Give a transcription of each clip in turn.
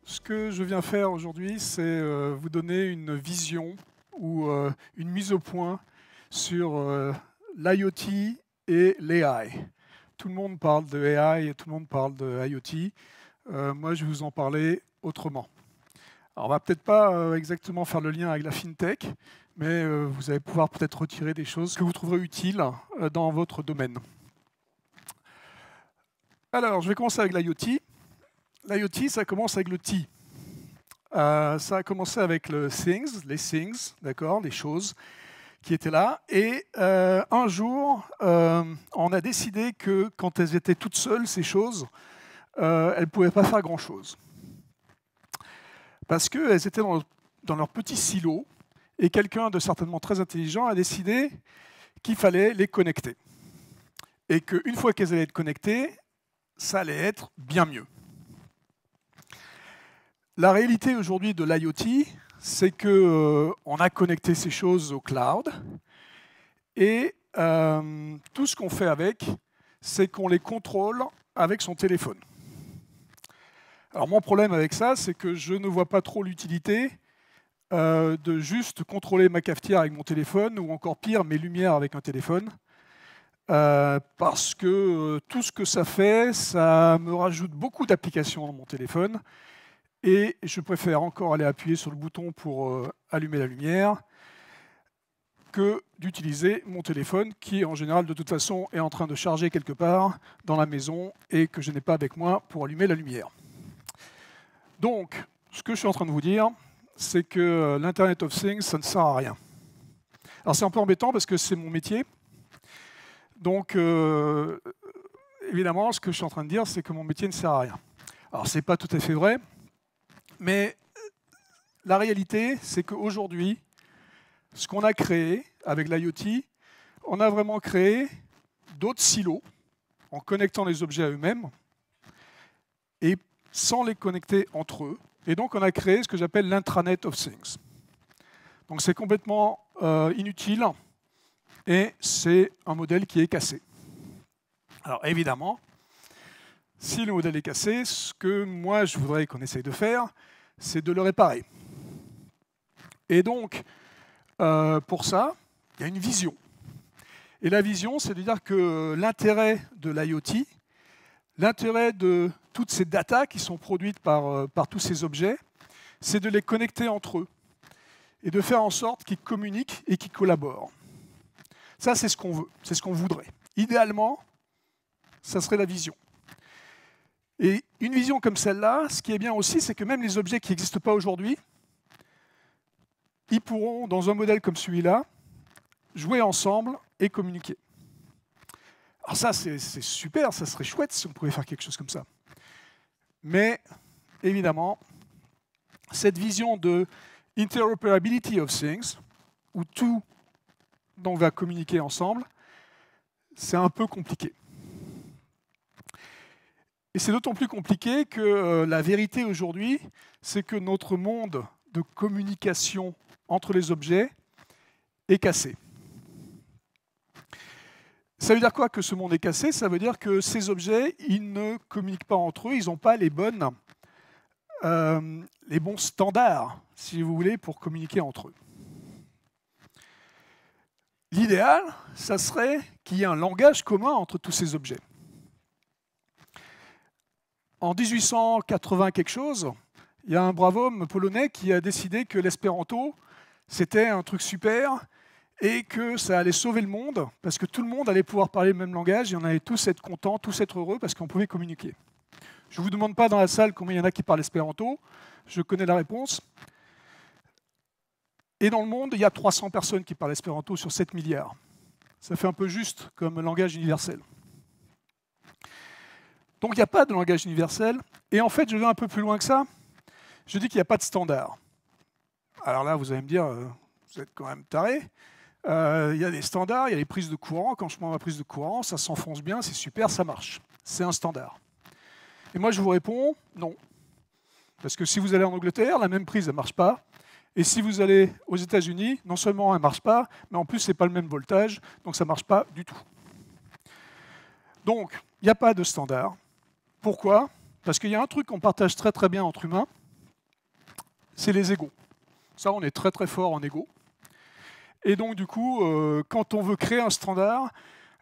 Ce que je viens faire aujourd'hui, c'est vous donner une vision ou une mise au point sur l'IoT et l'AI. Tout le monde parle de AI et tout le monde parle de IoT. Moi, je vais vous en parler autrement. Alors, on va peut-être pas exactement faire le lien avec la FinTech, mais vous allez pouvoir peut-être retirer des choses que vous trouverez utiles dans votre domaine. Alors, je vais commencer avec l'IoT. L'IoT, ça commence avec le T. Ça a commencé avec le things, les things, d'accord, les choses qui étaient là. Et un jour, on a décidé que quand elles étaient toutes seules, ces choses, elles ne pouvaient pas faire grand-chose. Parce qu'elles étaient dans leur petit silo, et quelqu'un de certainement très intelligent a décidé qu'il fallait les connecter. Et qu'une fois qu'elles allaient être connectées, ça allait être bien mieux. La réalité aujourd'hui de l'IoT, c'est qu'on a connecté ces choses au cloud et tout ce qu'on fait avec, c'est qu'on les contrôle avec son téléphone. Alors mon problème avec ça, c'est que je ne vois pas trop l'utilité de juste contrôler ma cafetière avec mon téléphone ou encore pire, mes lumières avec un téléphone. Parce que tout ce que ça fait, ça me rajoute beaucoup d'applications dans mon téléphone. Et je préfère encore aller appuyer sur le bouton pour allumer la lumière que d'utiliser mon téléphone qui, en général, de toute façon, est en train de charger quelque part dans la maison et que je n'ai pas avec moi pour allumer la lumière. Donc, ce que je suis en train de vous dire, c'est que l'Internet of Things, ça ne sert à rien. Alors, c'est un peu embêtant parce que c'est mon métier. Donc, évidemment, ce que je suis en train de dire, c'est que mon métier ne sert à rien. Alors, ce n'est pas tout à fait vrai. Mais la réalité, c'est qu'aujourd'hui, ce qu'on a créé avec l'IoT, on a vraiment créé d'autres silos en connectant les objets à eux-mêmes et sans les connecter entre eux. Et donc, on a créé ce que j'appelle l'intranet of things. Donc, c'est complètement inutile et c'est un modèle qui est cassé. Alors, évidemment, si le modèle est cassé, ce que moi, je voudrais qu'on essaye de faire, c'est de le réparer. Et donc, pour ça, il y a une vision. Et la vision, c'est de dire que l'intérêt de l'IoT, l'intérêt de toutes ces datas qui sont produites par tous ces objets, c'est de les connecter entre eux et de faire en sorte qu'ils communiquent et qu'ils collaborent. Ça, c'est ce qu'on veut, c'est ce qu'on voudrait. Idéalement, ça serait la vision. Et une vision comme celle-là, ce qui est bien aussi, c'est que même les objets qui n'existent pas aujourd'hui, ils pourront, dans un modèle comme celui-là, jouer ensemble et communiquer. Alors ça, c'est super, ça serait chouette si on pouvait faire quelque chose comme ça. Mais, évidemment, cette vision de interoperability of things, où tout donc, va communiquer ensemble, c'est un peu compliqué. Et c'est d'autant plus compliqué que la vérité aujourd'hui, c'est que notre monde de communication entre les objets est cassé. Ça veut dire quoi que ce monde est cassé? Ça veut dire que ces objets, ils ne communiquent pas entre eux, ils n'ont pas les bons standards, si vous voulez, pour communiquer entre eux. L'idéal, ça serait qu'il y ait un langage commun entre tous ces objets. En 1880 quelque chose, il y a un brave homme polonais qui a décidé que l'espéranto, c'était un truc super et que ça allait sauver le monde parce que tout le monde allait pouvoir parler le même langage et on allait tous être contents, tous être heureux parce qu'on pouvait communiquer. Je ne vous demande pas dans la salle combien il y en a qui parlent espéranto, je connais la réponse. Et dans le monde, il y a 300 personnes qui parlent espéranto sur 7 milliards. Ça fait un peu juste comme langage universel. Donc il n'y a pas de langage universel. Et en fait, je vais un peu plus loin que ça. Je dis qu'il n'y a pas de standard. Alors là, vous allez me dire, vous êtes quand même taré. Il y a des standards, il y a les prises de courant. Quand je prends ma prise de courant, ça s'enfonce bien, c'est super, ça marche. C'est un standard. Et moi, je vous réponds, non. Parce que si vous allez en Angleterre, la même prise, elle ne marche pas. Et si vous allez aux États-Unis, non seulement elle ne marche pas, mais en plus, ce n'est pas le même voltage, donc ça ne marche pas du tout. Donc, il n'y a pas de standard. Pourquoi? Parce qu'il y a un truc qu'on partage très très bien entre humains, c'est les égos. Ça, on est très très fort en égos. Et donc, du coup, quand on veut créer un standard,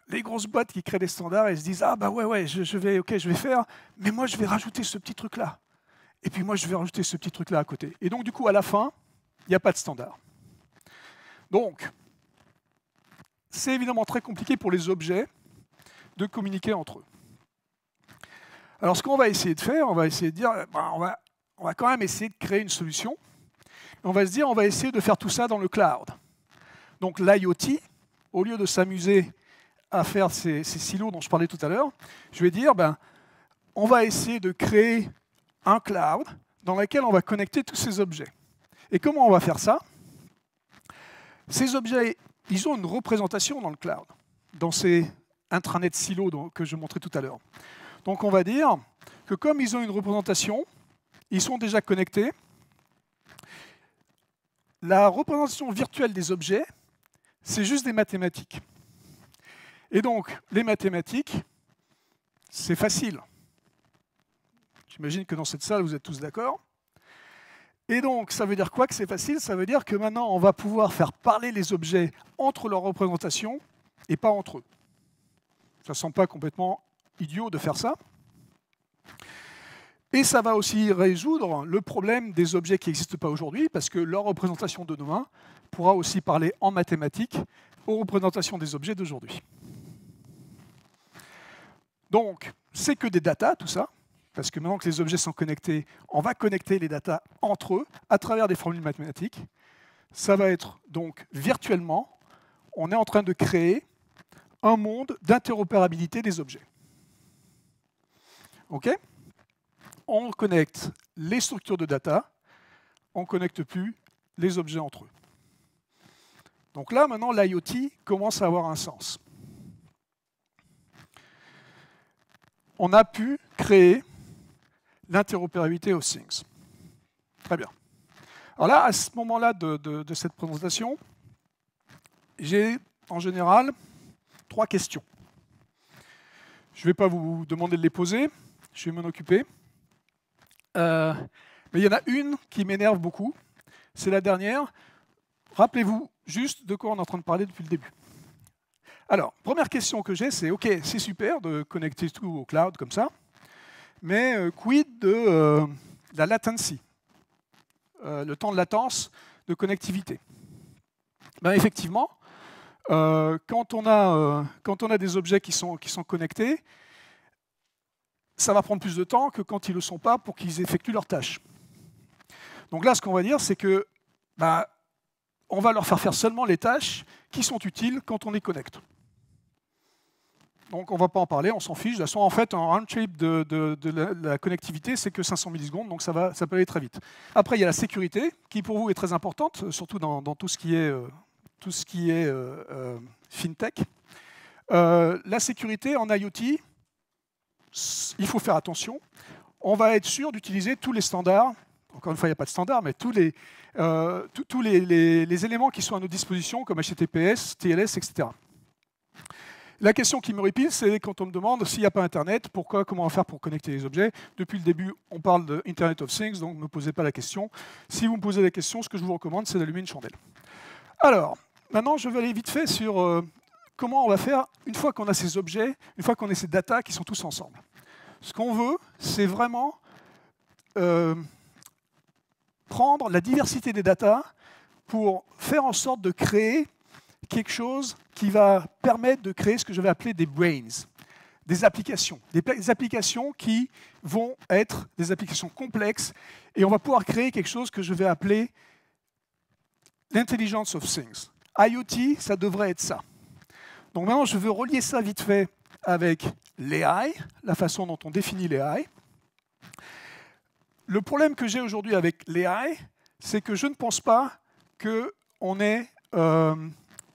les grosses boîtes qui créent des standards, elles se disent « Ah bah ouais, je vais faire, mais moi je vais rajouter ce petit truc-là. Et puis moi je vais rajouter ce petit truc-là à côté. » Et donc, du coup, à la fin, il n'y a pas de standard. Donc, c'est évidemment très compliqué pour les objets de communiquer entre eux. Alors, ce qu'on va essayer de faire, on va essayer de dire, on va quand même essayer de créer une solution. On va se dire, on va essayer de faire tout ça dans le cloud. Donc, l'IoT, au lieu de s'amuser à faire ces silos dont je parlais tout à l'heure, je vais dire, on va essayer de créer un cloud dans lequel on va connecter tous ces objets. Et comment on va faire ça? Ces objets, ils ont une représentation dans le cloud, dans ces intranets silos que je montrais tout à l'heure. Donc on va dire que comme ils ont une représentation, ils sont déjà connectés. La représentation virtuelle des objets, c'est juste des mathématiques. Et donc, les mathématiques, c'est facile. J'imagine que dans cette salle, vous êtes tous d'accord. Et donc, ça veut dire quoi que c'est facile? Ça veut dire que maintenant, on va pouvoir faire parler les objets entre leurs représentations et pas entre eux. Ça ne semble pas complètement idiot de faire ça. Et ça va aussi résoudre le problème des objets qui n'existent pas aujourd'hui, parce que leur représentation de demain pourra aussi parler en mathématiques aux représentations des objets d'aujourd'hui. Donc, c'est que des datas, tout ça, parce que maintenant que les objets sont connectés, on va connecter les datas entre eux à travers des formules mathématiques. Ça va être donc virtuellement, on est en train de créer un monde d'interopérabilité des objets. OK? On connecte les structures de data, on ne connecte plus les objets entre eux. Donc là, maintenant, l'IoT commence à avoir un sens. On a pu créer l'interopérabilité of things. Très bien. Alors là, à ce moment-là de cette présentation, j'ai en général 3 questions. Je ne vais pas vous demander de les poser, je vais m'en occuper. Mais il y en a une qui m'énerve beaucoup, c'est la dernière. Rappelez-vous juste de quoi on est en train de parler depuis le début. Alors, première question que j'ai, c'est OK, c'est super de connecter tout au cloud comme ça, mais quid de la latency, le temps de latence de connectivité? Effectivement, quand on a des objets qui sont connectés, ça va prendre plus de temps que quand ils ne le sont pas pour qu'ils effectuent leurs tâches. Donc là, ce qu'on va dire, c'est que on va leur faire seulement les tâches qui sont utiles quand on les connecte. Donc on ne va pas en parler, on s'en fiche. De toute façon, en fait, un round trip de la connectivité, c'est que 500 millisecondes, donc ça peut aller très vite. Après, il y a la sécurité, qui pour vous est très importante, surtout dans tout ce qui est fintech. La sécurité en IoT, il faut faire attention. On va être sûr d'utiliser tous les standards. Encore une fois, il n'y a pas de standard, mais tous les éléments qui sont à notre disposition, comme HTTPS, TLS, etc. La question qui me répile, c'est quand on me demande s'il n'y a pas Internet, comment on va faire pour connecter les objets. Depuis le début, on parle de Internet of Things, donc ne me posez pas la question. Si vous me posez la question, ce que je vous recommande, c'est d'allumer une chandelle. Alors, maintenant, je vais aller vite fait sur comment on va faire une fois qu'on a ces objets, une fois qu'on a ces datas qui sont tous ensemble. Ce qu'on veut, c'est vraiment prendre la diversité des datas pour faire en sorte de créer quelque chose qui va permettre de créer ce que je vais appeler des brains, des applications qui vont être des applications complexes, et on va pouvoir créer quelque chose que je vais appeler l'intelligence of things. IoT, ça devrait être ça. Donc maintenant, je veux relier ça vite fait avec l'AI, la façon dont on définit l'AI. Le problème que j'ai aujourd'hui avec l'AI, c'est que je ne pense pas qu'on ait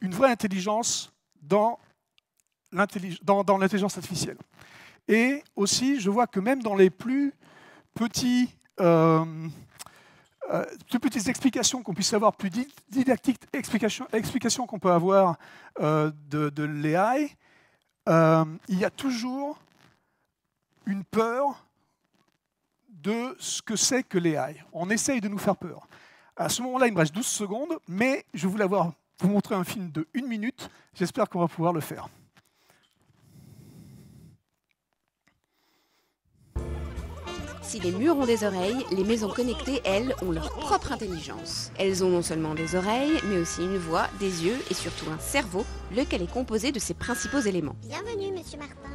une vraie intelligence dans l'intelligence artificielle. Et aussi, je vois que même dans les plus petits plus petites explications qu'on puisse avoir, plus didactiques explications qu'on peut avoir de l'AI, il y a toujours une peur de ce que c'est que l'AI. On essaye de nous faire peur. À ce moment-là, il me reste 12 secondes, mais je voulais vous montrer un film de 1 minute. J'espère qu'on va pouvoir le faire. Si les murs ont des oreilles, les maisons connectées, elles, ont leur propre intelligence. Elles ont non seulement des oreilles, mais aussi une voix, des yeux et surtout un cerveau, lequel est composé de ses principaux éléments. Bienvenue, Monsieur Martin.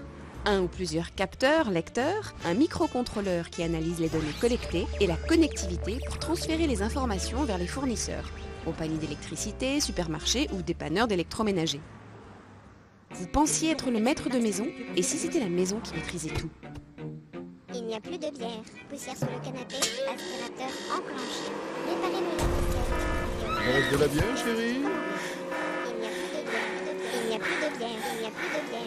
Un ou plusieurs capteurs, lecteurs, un microcontrôleur qui analyse les données collectées et la connectivité pour transférer les informations vers les fournisseurs, compagnies d'électricité, supermarchés ou dépanneurs d'électroménager. Vous pensiez être le maître de maison, et si c'était la maison qui maîtrisait tout? Il n'y a plus de bière. Poussière sur le canapé, aspirateur enclenché. Réparez le lave-vaisselle. Reste de la bière, chérie? Il n'y a plus de bière. Il n'y a plus de bière.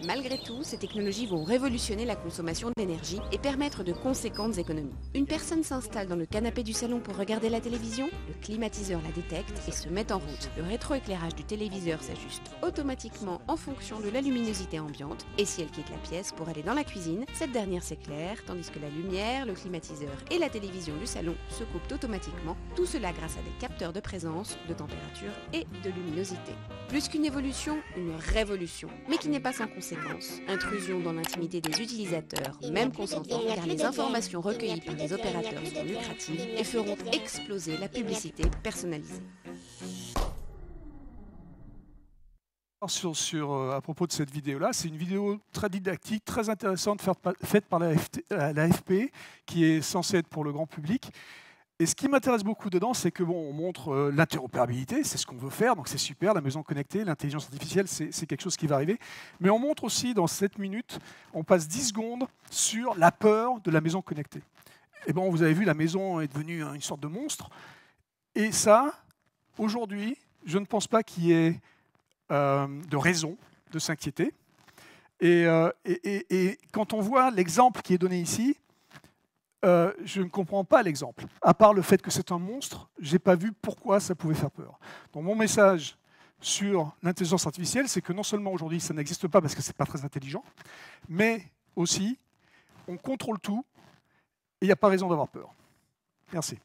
Malgré tout, ces technologies vont révolutionner la consommation d'énergie et permettre de conséquentes économies. Une personne s'installe dans le canapé du salon pour regarder la télévision, le climatiseur la détecte et se met en route. Le rétroéclairage du téléviseur s'ajuste automatiquement en fonction de la luminosité ambiante et si elle quitte la pièce pour aller dans la cuisine, cette dernière s'éclaire tandis que la lumière, le climatiseur et la télévision du salon se coupent automatiquement, tout cela grâce à des capteurs de présence, de température et de luminosité. Plus qu'une évolution, une révolution, mais qui n'est pas sans conséquences. Intrusion dans l'intimité des utilisateurs, même consentants, car les informations recueillies par les opérateurs sont lucratives et feront exploser la publicité personnalisée. À propos de cette vidéo-là, c'est une vidéo très didactique, très intéressante, faite par l'AFP, qui est censée être pour le grand public. Et ce qui m'intéresse beaucoup dedans, c'est que on montre l'interopérabilité, c'est ce qu'on veut faire, donc c'est super, la maison connectée, l'intelligence artificielle, c'est quelque chose qui va arriver. Mais on montre aussi, dans 7 minutes, on passe 10 secondes sur la peur de la maison connectée. Et bon, vous avez vu, la maison est devenue une sorte de monstre. Et ça, aujourd'hui, je ne pense pas qu'il y ait de raison de s'inquiéter. Et quand on voit l'exemple qui est donné ici, je ne comprends pas l'exemple. À part le fait que c'est un monstre, je n'ai pas vu pourquoi ça pouvait faire peur. Donc mon message sur l'intelligence artificielle, c'est que non seulement aujourd'hui ça n'existe pas parce que ce n'est pas très intelligent, mais aussi on contrôle tout et il n'y a pas raison d'avoir peur. Merci.